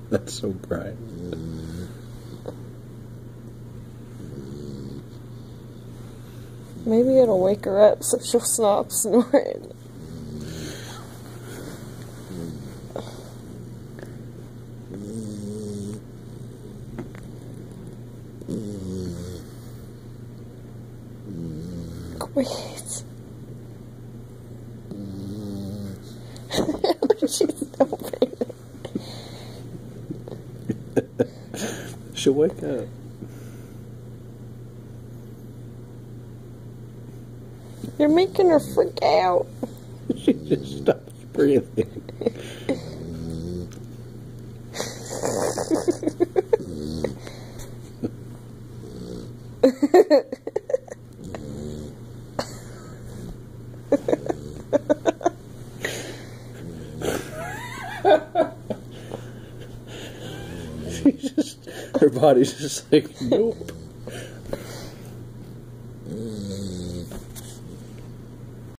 That's so bright. Maybe it'll wake her up so she'll stop snoring. Quit. She's open. She'll wake up. You're making her freak out. She just stops breathing. Her body's just like, nope.